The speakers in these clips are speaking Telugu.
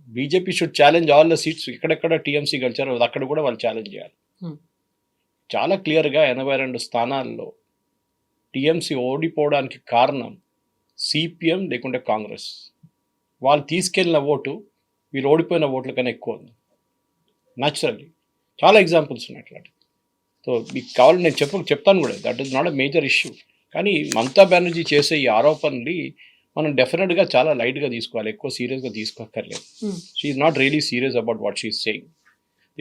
BJP should challenge all the seats. ఎక్కడెక్కడ టీఎంసీ గెలిచారో అక్కడ కూడా వాళ్ళు ఛాలెంజ్ చేయాలి. చాలా క్లియర్గా 82 స్థానాల్లో టీఎంసీ ఓడిపోవడానికి కారణం సిపిఎం లేకుంటే కాంగ్రెస్. వాళ్ళు తీసుకెళ్ళిన ఓటు వీళ్ళు ఓడిపోయిన ఓట్ల కన్నా ఎక్కువ ఉంది. న్యాచురల్లీ చాలా ఎగ్జాంపుల్స్ ఉన్నాయి అట్లాంటి. సో మీకు కావాలి నేను చెప్తాను కూడా, that is not a major issue. కానీ మమతా బెనర్జీ చేసే ఈ ఆరోపణని మనం డెఫినెట్గా చాలా లైట్గా తీసుకోవాలి, ఎక్కువ సీరియస్గా తీసుకోక్కర్లేదు. She is not really serious about what she is saying.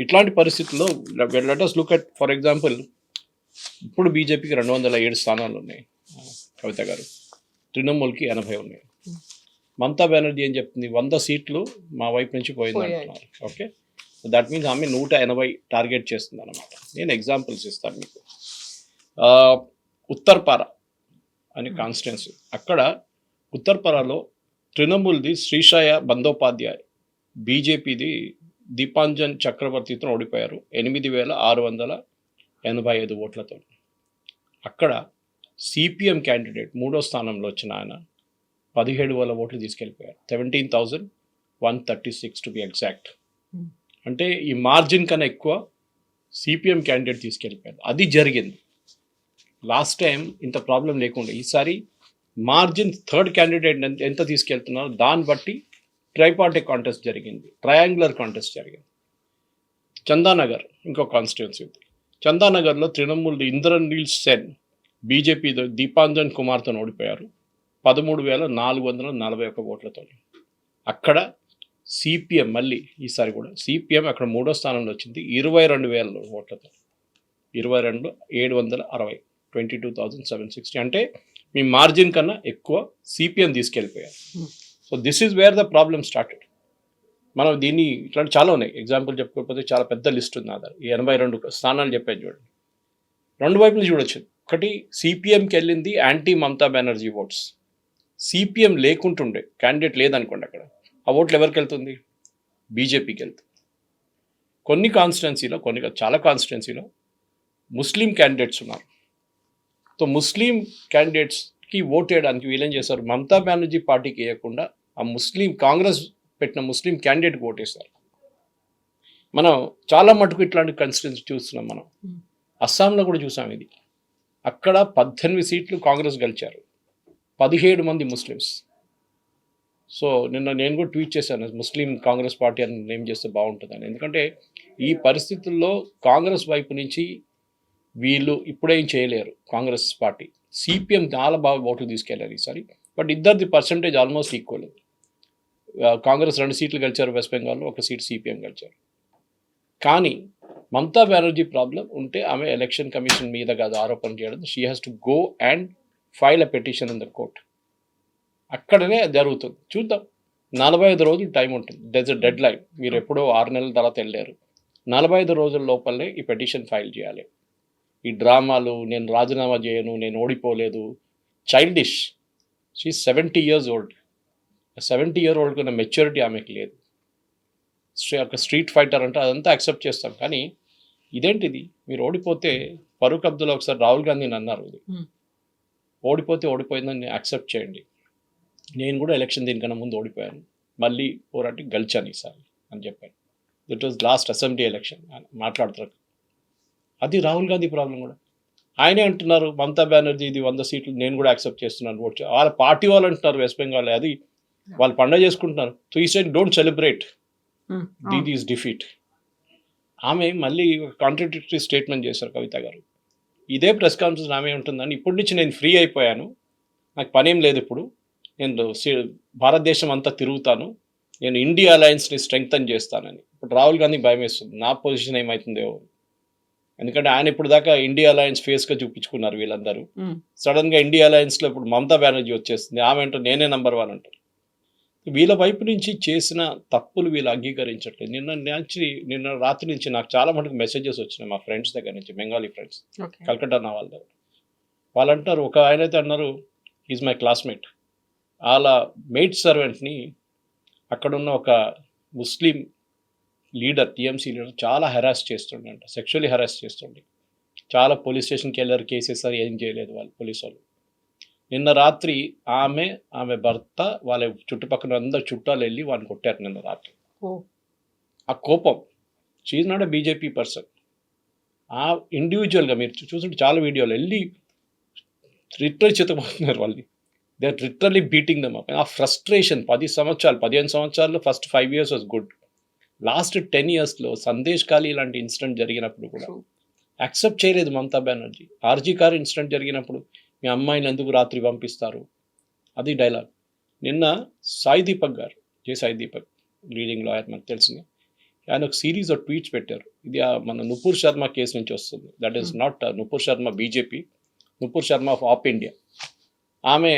ఇట్లాంటి పరిస్థితుల్లో let us look at for example, ఇప్పుడు బీజేపీకి 207 స్థానాలు ఉన్నాయి కవిత గారు, తృణమూల్కి 80 ఉన్నాయి. మమతా బెనర్జీ ఏం చెప్తుంది, 100 సీట్లు మా వైపు నుంచి పోయింది అంటున్నారు. ఓకే, దట్ మీన్స్ ఆమె 180 టార్గెట్ చేస్తుంది అనమాట. నేను ఎగ్జాంపుల్స్ ఇస్తాను మీకు. ఉత్తర్పార అని కాన్స్టిట్యున్సీ, అక్కడ ఉత్తర్పారలో తృణమూల్ది శ్రీషాయ బందోపాధ్యాయ్, బీజేపీది దీపాంజన్ చక్రవర్తితో ఓడిపోయారు 8685 ఓట్లతో. అక్కడ సిపిఎం క్యాండిడేట్ 3వ స్థానంలో వచ్చిన ఆయన 17,000 ఓట్లు తీసుకెళ్ళిపోయారు, 17,136 టు బి ఎగ్జాక్ట్. అంటే ఈ మార్జిన్ కన్నా ఎక్కువ సిపిఎం క్యాండిడేట్ తీసుకెళ్ళిపోయారు. అది జరిగింది. లాస్ట్ టైం ఇంత ప్రాబ్లం లేకుండా ఈసారి మార్జిన్ థర్డ్ క్యాండిడేట్ ఎంత తీసుకెళ్తున్నారో దాన్ని బట్టి ట్రైపార్టిక్ కాంటెస్ట్ జరిగింది, ట్రయాంగులర్ కాంటెస్ట్ జరిగింది. చందానగర్ ఇంకో కాన్స్టిట్యున్సీ ఉంది. చందానగర్లో తృణమూల్ ఇంద్రనీల్ సెన్ బీజేపీ దీపాంజన్ కుమార్తో ఓడిపోయారు 13,441 ఓట్లతో. అక్కడ సిపిఎం మళ్ళీ ఈసారి కూడా సిపిఎం అక్కడ 3వ స్థానంలో వచ్చింది 22,000 ఓట్లతో, 22,760, 22,760. అంటే మీ మార్జిన్ కన్నా ఎక్కువ సిపిఎం తీసుకెళ్ళిపోయారు. So this is where the problem started. మనం దీన్ని ఇట్లాంటి చాలా ఉన్నాయి, ఎగ్జాంపుల్ చెప్పుకోకపోతే చాలా పెద్ద లిస్ట్ ఉంది. ఆధార్ ఈ 82 స్థానాలు చెప్పాను చూడండి, రెండు వైపులు చూడొచ్చు. ఒకటి సిపిఎంకి వెళ్ళింది anti Mamata Banerjee votes. CPM లేకుంటుండే క్యాండిడేట్ లేదనుకోండి, అక్కడ ఆ ఓట్లు ఎవరికి వెళ్తుంది, బీజేపీకి వెళ్తుంది. కొన్ని కాన్స్టిట్యున్సీలో, చాలా కాన్స్టిట్యున్సీలో ముస్లిం క్యాండిడేట్స్ ఉన్నారు. సో ముస్లిం క్యాండిడేట్స్కి ఓట్ వేయడానికి వీళ్ళేం చేశారు, మమతా బెనర్జీ పార్టీకి వేయకుండా ఆ ముస్లిం కాంగ్రెస్ పెట్టిన ముస్లిం క్యాండిడేట్కి ఓటేస్తారు. మనం చాలా మటుకు ఇట్లాంటి కాన్స్టిట్యున్సీ చూస్తున్నాం. మనం అస్సాంలో కూడా చూసాం ఇది. అక్కడ 18 సీట్లు కాంగ్రెస్ గెలిచారు, 17 మంది ముస్లిమ్స్. సో నిన్న నేను కూడా ట్వీట్ చేశాను, ముస్లిం కాంగ్రెస్ పార్టీ అని నేమ్ చేస్తే బాగుంటుందని. ఎందుకంటే ఈ పరిస్థితుల్లో కాంగ్రెస్ వైపు నుంచి వీళ్ళు ఇప్పుడేం చేయలేరు. కాంగ్రెస్ పార్టీ సిపిఎం చాలా బాగా ఓట్లు తీసుకెళ్లారు ఈసారి, బట్ ఇద్దరిది పర్సంటేజ్ ఆల్మోస్ట్ ఈక్వల్. కాంగ్రెస్ 2 సీట్లు గెలిచారు వెస్ట్ బెంగాల్లో, 1 సీట్ సిపిఎం గెలిచారు. కానీ మమతా బెనర్జీ ప్రాబ్లం ఉంటే ఆమె ఎలక్షన్ కమిషన్ మీద కాదు ఆరోపణ చేయడం, she has to go and file a petition in the court. అక్కడనే జరుగుతుంది. చూద్దాం, 45 రోజులు టైం ఉంటుంది, దట్స్ అ డెడ్ లైన్. మీరు ఎప్పుడో 6 నెలల తర్వాత వెళ్ళారు, 45 రోజుల లోపలనే ఈ పిటిషన్ ఫైల్ చేయాలి. ఈ డ్రామాలు, నేను రాజీనామా చేయను, నేను ఓడిపోలేదు, childish. She 70 years old. 70 year old కన్నా మెచ్యూరిటీ ఆమెకి లేదు. ఒక స్ట్రీట్ ఫైటర్ అంటే అదంతా యాక్సెప్ట్ చేస్తాం. కానీ ఇదేంటిది, మీరు ఓడిపోతే, ఫరూక్ అబ్దుల్లా ఒకసారి రాహుల్ గాంధీని అన్నారు, ఇది ఓడిపోతే ఓడిపోయిందని యాక్సెప్ట్ చేయండి. నేను కూడా ఎలక్షన్ దీనికన్నా ముందు ఓడిపోయాను, మళ్ళీ పోరాటి గెలిచాను ఈసారి అని చెప్పాను. It was last assembly election మాట్లాడుతారు. అది రాహుల్ గాంధీ ప్రాబ్లం కూడా. ఆయనే అంటున్నారు మమతా బెనర్జీ ఇది 100 సీట్లు నేను కూడా యాక్సెప్ట్ చేస్తున్నాను ఓట్. వాళ్ళ పార్టీ వాళ్ళు అంటున్నారు వెస్ట్ బెంగాల్, అది వాళ్ళు పండగ చేసుకుంటున్నారు. సో ఈ సైడ్ డోంట్ సెలబ్రేట్ దీదీస్ డిఫీట్. ఆమె మళ్ళీ కాంట్రడిక్టరీ స్టేట్మెంట్ చేశారు కవిత గారు. ఇదే ప్రెస్ కాన్ఫరెన్స్ ఆమె ఉంటుందని, ఇప్పటి నుంచి నేను ఫ్రీ అయిపోయాను, నాకు పనేం లేదు, ఇప్పుడు నేను భారతదేశం అంతా తిరుగుతాను, నేను ఇండియా అలయన్స్ని స్ట్రెంగ్తన్ చేస్తానని. ఇప్పుడు రాహుల్ గాంధీ భయం వేస్తుంది, నా పొజిషన్ ఏమవుతుందో. ఎందుకంటే ఆయన ఇప్పుడు దాకా ఇండియా అలయన్స్ ఫేస్గా చూపించుకున్నారు వీళ్ళందరూ. సడన్గా ఇండియా అలయన్స్లో ఇప్పుడు మమతా బెనర్జీ వచ్చేస్తుంది, ఆమె అంటే నేనే నెంబర్ 1 అంటారు. వీళ్ళ వైపు నుంచి చేసిన తప్పులు వీళ్ళు అంగీకరించట్లేదు. నిన్న రాత్రి నుంచి నాకు చాలా మటుకు మెసేజెస్ వచ్చినాయి మా ఫ్రెండ్స్ దగ్గర నుంచి, బెంగాలీ ఫ్రెండ్స్, కల్కట్టా నా వాళ్ళ దగ్గర. వాళ్ళు అంటారు, ఒక ఆయన అయితే అన్నారు, ఈజ్ మై క్లాస్మేట్, వాళ్ళ మెయిడ్ సర్వెంట్ని అక్కడున్న ఒక ముస్లిం లీడర్, టీఎంసీ లీడర్ చాలా హెరాస్ చేస్తుండే అంట, సెక్షువల్లీ హెరాస్ చేస్తుండే. చాలా పోలీస్ స్టేషన్కి వెళ్ళారు, కేసేసారు, ఏం చేయలేదు వాళ్ళు పోలీసు వాళ్ళు. నిన్న రాత్రి ఆమె భర్త వాళ్ళ చుట్టుపక్కల అందరు చుట్టాలు వెళ్ళి వాళ్ళని కొట్టారు నిన్న రాత్రి. ఆ కోపం, she's not a BJP person. ఆ ఇండివిజువల్గా మీరు చూస్తుంటే చాలా వీడియోలు వెళ్ళి లిటరల్లీ చితపోతున్నారు వాళ్ళని. They are literally beating them up. ఆ ఫ్రస్ట్రేషన్ 10 సంవత్సరాలు 15 సంవత్సరాలు first 5 years was good. Last 10 yearsలో సందేశ్ ఖాళీ ఇలాంటి ఇన్సిడెంట్ జరిగినప్పుడు కూడా యాక్సెప్ట్ చేయలేదు మమతా బెనర్జీ. ఆర్జీ కార్ ఇన్సిడెంట్ జరిగినప్పుడు మీ అమ్మాయిని ఎందుకు రాత్రి పంపిస్తారు, అది డైలాగ్. నిన్న సాయి దీపక్ గారు, సాయి దీపక్ లీడింగ్ లాయర్ మనకు తెలిసింది, ఆయన ఒక సిరీస్ ఆఫ్ ట్వీట్స్ పెట్టారు. ఇది మన నుపూర్ శర్మ కేసు నుంచి వస్తుంది. That is not Nupur Sharma BJP, Nupur Sharma of of India. ఆమె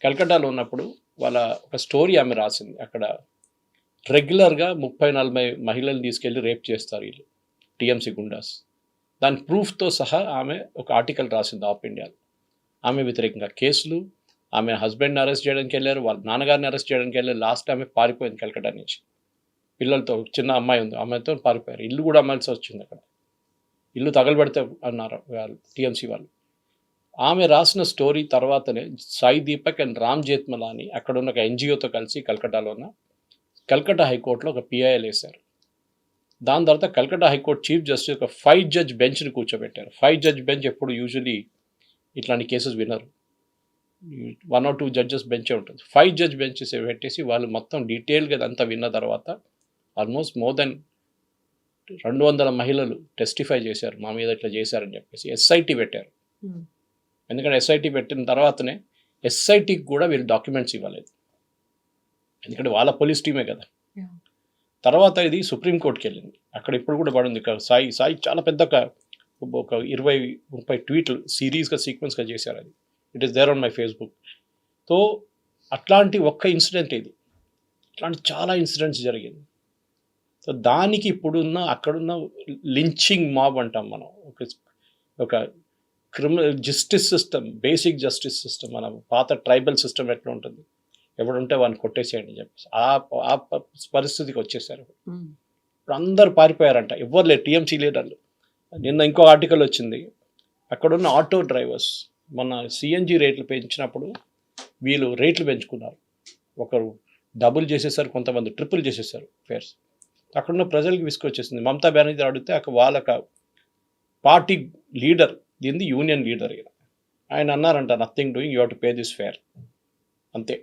కలకట్టాలో ఉన్నప్పుడు వాళ్ళ ఒక స్టోరీ ఆమె రాసింది. అక్కడ రెగ్యులర్గా 30-40 మహిళలు తీసుకెళ్ళి రేప్ చేస్తారు వీళ్ళు, టీఎంసీ గుండాస్. దాని ప్రూఫ్తో సహా ఆమె ఒక ఆర్టికల్ రాసింది ఆప్ ఇండియాలో. ఆమె వ్యతిరేకంగా కేసులు, ఆమె హస్బెండ్ని అరెస్ట్ చేయడానికి వెళ్ళారు, వాళ్ళ నాన్నగారిని అరెస్ట్ చేయడానికి వెళ్ళారు. లాస్ట్ ఆమె పారిపోయింది కలకట్టా నుంచి పిల్లలతో. చిన్న అమ్మాయి ఉంది, అమ్మాయితో పారిపోయారు. ఇల్లు కూడా అమ్మాల్సి వచ్చింది అక్కడ. ఇల్లు తగలబెడితే అన్నారు వాళ్ళు టీఎంసీ వాళ్ళు. ఆమె రాసిన స్టోరీ తర్వాతనే సాయి దీపక్ అండ్ రామ్ జేత్మలాని అక్కడ ఉన్న ఒక ఎన్జిఓతో కలిసి కలకట్టాలో ఉన్న కలకట్టా హైకోర్టులో ఒక పిఐఎల్ వేశారు. దాని తర్వాత కలకట్టా హైకోర్టు చీఫ్ జస్టిస్ ఒక 5 judge బెంచ్ని కూర్చోబెట్టారు. 5 judge బెంచ్ ఎప్పుడు యూజువలీ ఇట్లాంటి కేసెస్ వినరు, 1 or 2 judges బెంచే ఉంటుంది. 5 judge బెంచెస్ పెట్టేసి వాళ్ళు మొత్తం డీటెయిల్గా అదంతా విన్న తర్వాత ఆల్మోస్ట్ మోర్ దెన్ 200 మహిళలు టెస్టిఫై చేశారు మా మీద ఇట్లా చేశారని చెప్పేసి. ఎస్ఐటి పెట్టారు. ఎందుకంటే ఎస్ఐటి పెట్టిన తర్వాతనే ఎస్ఐటికి కూడా వీళ్ళు డాక్యుమెంట్స్ ఇవ్వలేదు, ఎందుకంటే వాళ్ళ పోలీస్ టీమే కదా. తర్వాత ఇది సుప్రీంకోర్టుకి వెళ్ళింది. అక్కడ ఇప్పుడు కూడా పడింది. సాయి చాలా పెద్ద ఒక 20-30 ట్వీట్లు సిరీస్గా సీక్వెన్స్గా చేశారు. అది it is there on my Facebook. So అట్లాంటి ఒక్క ఇన్సిడెంట్ ఇది, ఇట్లాంటి చాలా ఇన్సిడెంట్స్ జరిగింది. సో దానికి ఇప్పుడున్న అక్కడున్న లించింగ్ మాబ్ అంటాం మనం. ఒక criminal justice system, basic justice system, మన పాత ట్రైబల్ సిస్టమ్ ఎట్లా ఉంటుంది, ఎవడుంటే వాడిని కొట్టేసేయండి చెప్పేసి ఆ పరిస్థితికి వచ్చేసారు. ఇప్పుడు అందరు పారిపోయారంట, ఎవ్వరు లేరు టీఎంసీ లీడర్లు. నిన్న ఇంకో ఆర్టికల్ వచ్చింది, అక్కడున్న ఆటో డ్రైవర్స్ మన సిఎన్జి రేట్లు పెంచినప్పుడు వీళ్ళు రేట్లు పెంచుకున్నారు. ఒకరు డబుల్ చేసేసారు, కొంతమంది ట్రిపుల్ చేసేసారు ఫేర్స్. అక్కడున్న ప్రజలకు విసుకొచ్చేసింది. మమతా బెనర్జీ అడిగితే వాళ్ళకి పార్టీ లీడర్, దీన్ని యూనియన్ లీడర్, ఆయన అన్నారంట, nothing doing, you have to pay this fair, అంతే.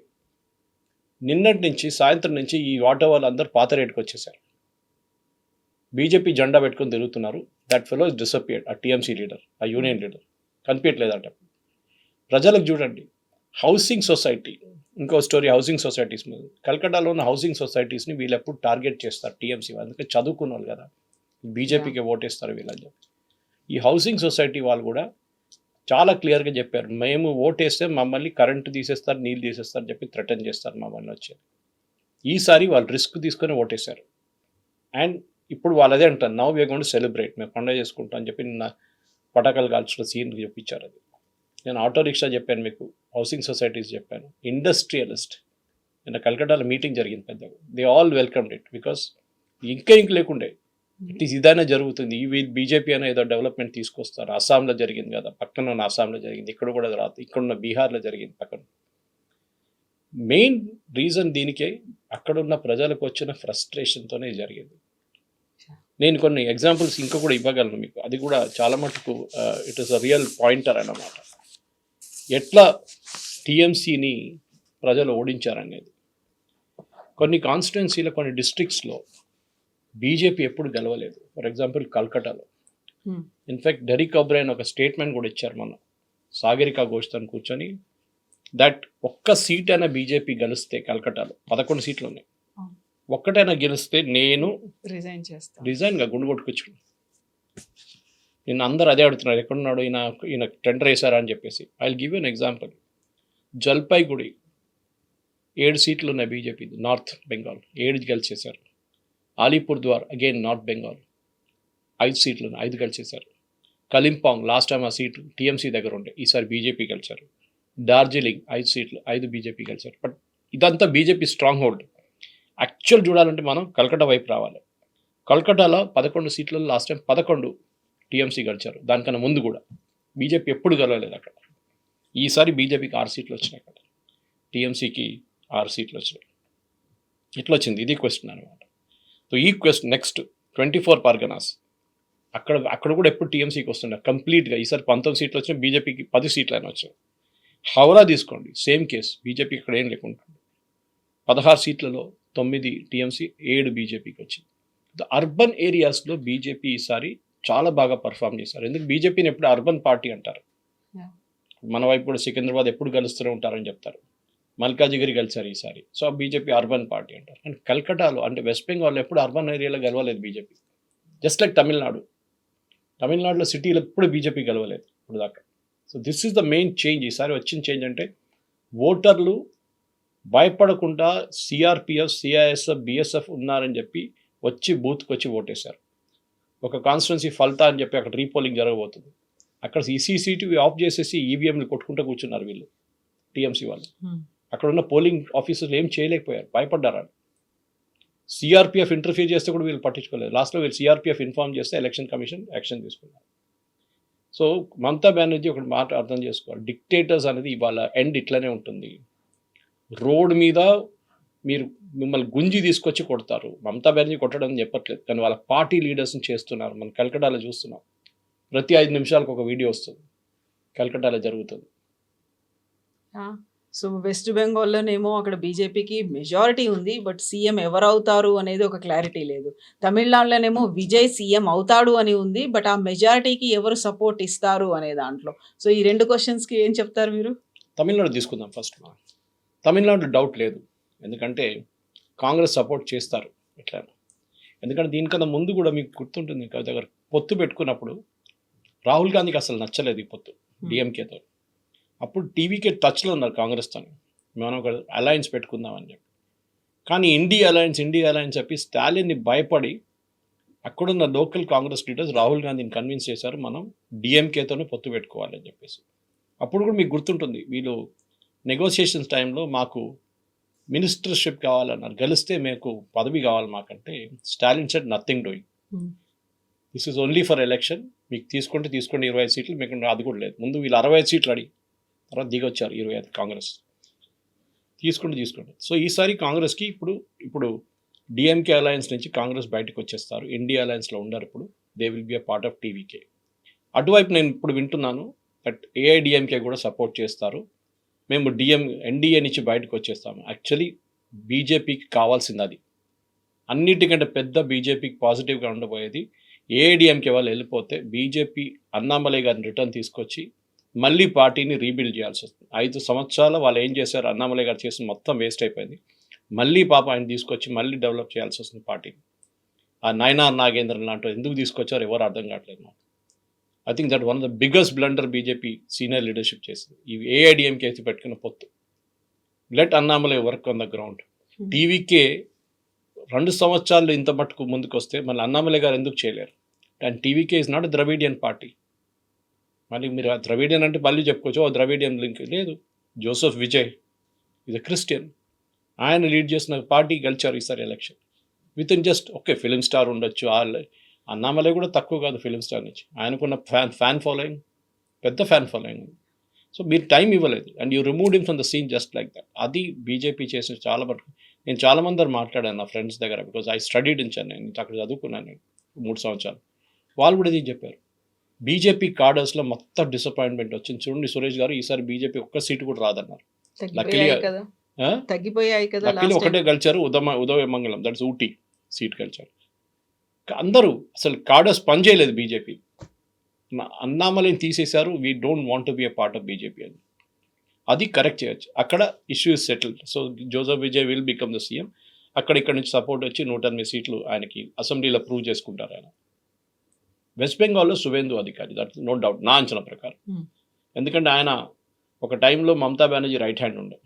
నిన్నటి నుంచి సాయంత్రం నుంచి ఈ ఆటో వాళ్ళందరూ పాత రేటుకి వచ్చేసారు. బీజేపీ జెండా పెట్టుకొని తిరుగుతున్నారు. That fellow is disappeared. ఆ టీఎంసీ లీడర్, ఆ యూనియన్ లీడర్ కనిపించలేదంట. ప్రజలకు చూడండి, హౌసింగ్ సొసైటీ, ఇంకో స్టోరీ హౌసింగ్ సొసైటీస్ మీద. కలకట్టాలో ఉన్న హౌసింగ్ సొసైటీస్ని వీళ్ళు ఎప్పుడు టార్గెట్ చేస్తారు టీఎంసీ, అందుకే చదువుకున్న వాళ్ళు కదా, బీజేపీకి ఓటేస్తారు వీళ్ళని చెప్పి. ఈ హౌసింగ్ సొసైటీ వాళ్ళు కూడా చాలా క్లియర్గా చెప్పారు, మేము ఓటేస్తే మమ్మల్ని కరెంటు తీసేస్తారు, నీళ్ళు తీసేస్తారు చెప్పి థ్రెటన్ చేస్తారు మమ్మల్ని వచ్చేది. ఈసారి వాళ్ళు రిస్క్ తీసుకొని ఓటేశారు. అండ్ ఇప్పుడు వాళ్ళు అదే అంటారు, now we are going to celebrate, మేము పండుగ చేసుకుంటాం అని చెప్పి నిన్న పటాకాలు కాల్చిన సీన్ చూపించారు. అది నేను ఆటో రిక్షా చెప్పాను మీకు, హౌసింగ్ సొసైటీస్ చెప్పాను, ఇండస్ట్రియలిస్ట్. నిన్న కలకట్టాలో మీటింగ్ జరిగింది పెద్దగా. They all welcomed it, because ఇంక లేకుండే ఇదైనా జరుగుతుంది. ఈ బీజేపీ అనే ఏదో డెవలప్మెంట్ తీసుకొస్తారు. అస్సాంలో జరిగింది కదా, పక్కన ఉన్న అస్సాంలో జరిగింది, ఇక్కడ కూడా రాదు, ఇక్కడున్న బీహార్లో జరిగింది పక్కన. మెయిన్ రీజన్ దీనికే అక్కడున్న ప్రజలకు వచ్చిన ఫ్రస్ట్రేషన్తోనే జరిగింది. నేను కొన్ని ఎగ్జాంపుల్స్ ఇంకా కూడా ఇవ్వగలను మీకు, అది కూడా చాలా మటుకు it is a real pointer అన్నమాట. ఎట్లా టీఎంసీని ప్రజలు ఓడించారనేది. కొన్ని కాన్స్టిట్యున్సీలో, కొన్ని డిస్ట్రిక్ట్స్లో బీజేపీ ఎప్పుడు గెలవలేదు. ఫర్ ఎగ్జాంపుల్ కల్కటాలో. ఇన్ఫ్యాక్ట్ డెరిక్ ఒబ్రైన్ ఒక స్టేట్మెంట్ కూడా ఇచ్చారు మొన్న, సాగరికా ఘోష్తో కూర్చొని, దట్ ఒక్క సీట్ అయినా బీజేపీ గెలిస్తే కల్కటాలో 11 సీట్లు ఉన్నాయి, ఒక్కటైనా గెలిస్తే నేను రిజైన్గా గుండు కొట్టుకొచ్చుకున్నాను. నిన్న అందరూ అదే అడుగుతున్నారు, ఎక్కడున్నాడు ఈయన టెండర్ వేశారా అని చెప్పేసి. I will give an example. Jalpaiguri 7 సీట్లు ఉన్నాయి బీజేపీ, నార్త్ బెంగాల్ 7 గెలిచేశారు. Alipurduar again North Bengal 5 సీట్లు ఉన్నాయి, 5 గెలిచేశారు. కలింపాంగ్ లాస్ట్ టైం ఆ సీటు టీఎంసీ దగ్గర ఉండే, ఈసారి బీజేపీ గెలిచారు. డార్జిలింగ్ 5 సీట్లు, 5 బీజేపీ గెలిచారు. బట్ ఇదంతా బీజేపీ స్ట్రాంగ్ హోల్డ్. యాక్చువల్ చూడాలంటే మనం కలకట్టా వైపు రావాలి. కలకట్టాలో 11 సీట్లలో లాస్ట్ టైం 11 టీఎంసీ గెలిచారు. దానికన్నా ముందు కూడా బీజేపీ ఎప్పుడు గెలవలేదు అక్కడ. ఈసారి బీజేపీకి 6 సీట్లు వచ్చినాయి అక్కడ, టీఎంసీకి 6 సీట్లు వచ్చినాయి. ఎట్లా వచ్చింది, ఇది క్వశ్చన్ అనమాట. సో ఈ క్వశ్చన్ నెక్స్ట్ 24 పర్గనాస్ అక్కడ కూడా ఎప్పుడు టీఎంసీకి వస్తుండే కంప్లీట్గా. ఈసారి 19 సీట్లు వచ్చినాయి, బీజేపీకి 10 సీట్లు అయినా వచ్చాయి. హౌరా తీసుకోండి, సేమ్ కేసు, బీజేపీ ఇక్కడ ఏం లేకుండా 16 సీట్లలో 9 టీఎంసీ, 7 బీజేపీకి వచ్చింది. అర్బన్ ఏరియాస్లో బీజేపీ ఈసారి చాలా బాగా పర్ఫామ్ చేశారు. ఎందుకు బీజేపీని ఎప్పుడు అర్బన్ పార్టీ అంటారు. మన వైపు కూడా సికింద్రాబాద్ ఎప్పుడు గెలుస్తూనే ఉంటారని చెప్తారు. మల్కాజిగిరి గెలిచారు ఈసారి. సో బీజేపీ అర్బన్ పార్టీ అంటారు. అండ్ కల్కటాలో అంటే వెస్ట్ బెంగాల్లో ఎప్పుడు అర్బన్ ఏరియాలో గెలవలేదు బీజేపీ. జస్ట్ లైక్ తమిళనాడులో సిటీలో ఎప్పుడు బీజేపీ గెలవలేదు ఇప్పుడు దాకా. So this is the main change. ఈసారి వచ్చిన చేంజ్ అంటే ఓటర్లు భయపడకుండా సిఆర్పిఎఫ్, సిఐఎస్ఎఫ్, బిఎస్ఎఫ్ ఉన్నారని చెప్పి వచ్చి బూత్కి వచ్చి ఓటేశారు. ఒక కాన్స్టిట్యున్సీ ఫలితా అని చెప్పి అక్కడ రీపోలింగ్ జరగబోతుంది. అక్కడ ఈసీసీటీవీ ఆఫ్ చేసేసి ఈవీఎంలు కొట్టుకుంటూ కూర్చున్నారు వీళ్ళు, టీఎంసీ వాళ్ళు. అక్కడ ఉన్న పోలింగ్ ఆఫీసర్లు ఏం చేయలేకపోయారు, భయపడ్డారు. సిఆర్పిఎఫ్ ఇంటర్ఫియర్ చేస్తే కూడా వీళ్ళు పట్టించుకోలేదు. లాస్ట్లో వీళ్ళు సిఆర్పిఎఫ్ ఇన్ఫార్మ్ చేస్తే ఎలక్షన్ కమిషన్ యాక్షన్ తీసుకున్నారు. సో మమతా బెనర్జీ ఒకటి మాట అర్థం చేసుకోవాలి, డిక్టేటర్స్ అనేది ఇవాళ ఎండ్ ఇట్లనే ఉంటుంది. రోడ్ మీద మీరు మిమ్మల్ని గుంజి తీసుకొచ్చి కొడతారు. మమతా బెనర్జీ కొట్టడం చెప్పట్లేదు, కానీ వాళ్ళ పార్టీ లీడర్స్ని చేస్తున్నారు. మనం కల్కటాలో చూస్తున్నాం, ప్రతి 5 నిమిషాలకు ఒక వీడియో వస్తుంది, కల్కటాలో జరుగుతుంది. సో వెస్ట్ బెంగాల్లోనేమో అక్కడ బీజేపీకి మెజారిటీ ఉంది, బట్ సీఎం ఎవరవుతారు అనేది ఒక క్లారిటీ లేదు. తమిళనాడులోనేమో విజయ్ సీఎం అవుతాడు అని ఉంది, బట్ ఆ మెజారిటీకి ఎవరు సపోర్ట్ ఇస్తారు అనే దాంట్లో. సో ఈ 2 క్వశ్చన్స్కి ఏం చెప్తారు మీరు? తమిళనాడు తీసుకుందాం ఫస్ట్. తమిళనాడు డౌట్ లేదు, ఎందుకంటే కాంగ్రెస్ సపోర్ట్ చేస్తారు ఎట్లా. ఎందుకంటే దీనికన్నా ముందు కూడా మీకు గుర్తుంటుంది, దగ్గర పొత్తు పెట్టుకున్నప్పుడు రాహుల్ గాంధీకి అసలు నచ్చలేదు ఈ పొత్తు డిఎంకేతో. అప్పుడు టీవీకే టచ్లో ఉన్నారు కాంగ్రెస్తో, మనం ఒక అలయన్స్ పెట్టుకుందామని చెప్పి. కానీ ఇండియా అలయన్స్ చెప్పి స్టాలిన్ని భయపడి అక్కడున్న లోకల్ కాంగ్రెస్ లీడర్స్ రాహుల్ గాంధీని కన్విన్స్ చేశారు, మనం డిఎంకేతోనే పొత్తు పెట్టుకోవాలని చెప్పేసి. అప్పుడు కూడా మీకు గుర్తుంటుంది, వీళ్ళు నెగోషియేషన్స్ టైంలో మాకు మినిస్టర్షిప్ కావాలన్నారు, గెలిస్తే మీకు పదవి కావాలి మాకంటే Stalin said nothing doing, this is only for election, మీకు తీసుకోండి 25 సీట్లు, మీకు అది కూడా లేదు. ముందు వీళ్ళు 65 సీట్లు అడిగి తర్వాత దిగొచ్చారు 25 కాంగ్రెస్, తీసుకోండి. సో ఈసారి కాంగ్రెస్కి ఇప్పుడు డిఎంకే అలయన్స్ నుంచి కాంగ్రెస్ బయటకు వచ్చేస్తారు, ఇండియా అలయన్స్లో ఉండరు. ఇప్పుడు they will be a part of TVK. అటువైపు నేను ఇప్పుడు వింటున్నాను బట్ ఏఐడిఎంకే కూడా సపోర్ట్ చేస్తారు, మేము ఎన్డీఏ నుంచి బయటకు వచ్చేస్తాము. యాక్చువల్లీ బీజేపీకి కావాల్సింది అది, అన్నిటికంటే పెద్ద బీజేపీకి పాజిటివ్గా ఉండబోయేది ఏఐడిఎంకే వాళ్ళు వెళ్ళిపోతే బీజేపీ అన్నామలై గారిని రిటర్న్ తీసుకొచ్చి మళ్ళీ పార్టీని రీబిల్డ్ చేయాల్సి వస్తుంది. 5 సంవత్సరాలు వాళ్ళు ఏం చేశారు, అన్నామలై గారు చేసిన మొత్తం వేస్ట్ అయిపోయింది. మళ్ళీ పాప ఆయన తీసుకొచ్చి మళ్ళీ డెవలప్ చేయాల్సి వస్తుంది పార్టీని. ఆ నయనార్ నాగేంద్రన్ లాంటి ఎందుకు తీసుకొచ్చారు ఎవరు అర్థం కావట్లేదు నాకు. I think that one of the biggest blunder BJP senior leadership చేసింది ఈ ఏఐడిఎంకే పెట్టుకున్న పొత్తు. Let Annamalai work on the ground. TVK 2 సంవత్సరాలు ఇంత మట్టుకు ముందుకు వస్తే మళ్ళీ అన్నామలై గారు ఎందుకు చేయలేరు? And TVK is not Dravidian party. మళ్ళీ మీరు ద్రవిడియన్ అంటే మళ్ళీ చెప్పుకోవచ్చు ద్రవిడియన్ లింక్ లేదు. Joseph Vijay is a Christian, ఆయన లీడ్ చేసిన పార్టీ గెలిచారు ఈసారి election with in just okay. Film star ఉండొచ్చు, అన్నామలై కూడా తక్కువ కాదు ఫిలిం స్టార్ నుంచి, ఆయనకున్న ఫ్యాన్ ఫాలోయింగ్ పెద్ద ఫ్యాన్ ఫాలోయింగ్ ఉంది. సో మీరు టైం ఇవ్వలేదు and you removed him from the scene just like that. అది బీజేపీ చేసిన చాలా మటుకు. నేను చాలామంది దగ్గర మాట్లాడాను నా ఫ్రెండ్స్ దగ్గర, because I studied in Chennai, నేను అక్కడ చదువుకున్నాను నేను 3 సంవత్సరాలు. వాళ్ళు కూడా ఇది చెప్పారు, బీజేపీ కార్డర్స్లో మొత్తం డిసప్పాయింట్మెంట్ వచ్చింది. చూడండి సురేష్ గారు, ఈసారి బీజేపీ ఒక్క సీటు కూడా రాదన్నారు. తగ్గిపోయాయి కదా, ఒకటే గెలిచారు, ఉదయమంగళం, దట్స్ ఊటీ సీట్ గెలిచారు. అందరూ అసలు కార్డర్స్ పనిచేయలేదు బీజేపీ. అన్నామలైని తీసేశారు, we don't want to be a part of BJP అని. అది కరెక్ట్ చేయొచ్చు, అక్కడ issue is settled. So Joseph Vijay will become the CM. ఇక్కడ నుంచి సపోర్ట్ వచ్చి 108 సీట్లు ఆయనకి అసెంబ్లీలో ప్రూవ్ చేసుకుంటారు ఆయన. వెస్ట్ బెంగాల్లో సువేందు అధికారి, దట్ నో డౌట్ నా అంచనా ప్రకారం. ఎందుకంటే ఆయన ఒక టైంలో మమతా బెనర్జీ రైట్ హ్యాండ్ ఉండే,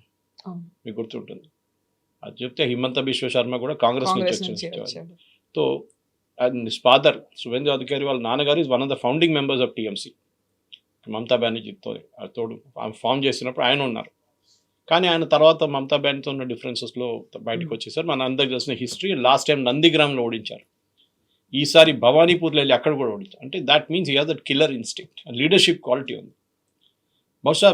మీకు గుర్తుంటుంది. అది చెప్తే హిమంత బిశ్వ శర్మ కూడా కాంగ్రెస్ నుంచి వచ్చేవారు. So and father Suvendu Adhikari వాళ్ళ నాన్నగారు is one of the founding members of TMC. Mamata బెనర్జీతో తోడు ఫామ్ చేసినప్పుడు ఆయన ఉన్నారు. కానీ ఆయన తర్వాత మమతా బెనర్జీతో ఉన్న డిఫరెన్సెస్లో బయటకు వచ్చేసారు. మన అందరికి తెలిసిన హిస్టరీ. లాస్ట్ టైం నందిగ్రామ్లో ఓడించారు, ఈసారి భవానీపూర్లో వెళ్ళి అక్కడ కూడా ఓడించారు. అంటే that means he has that killer instinct, leadership quality ఉంది. బహుశా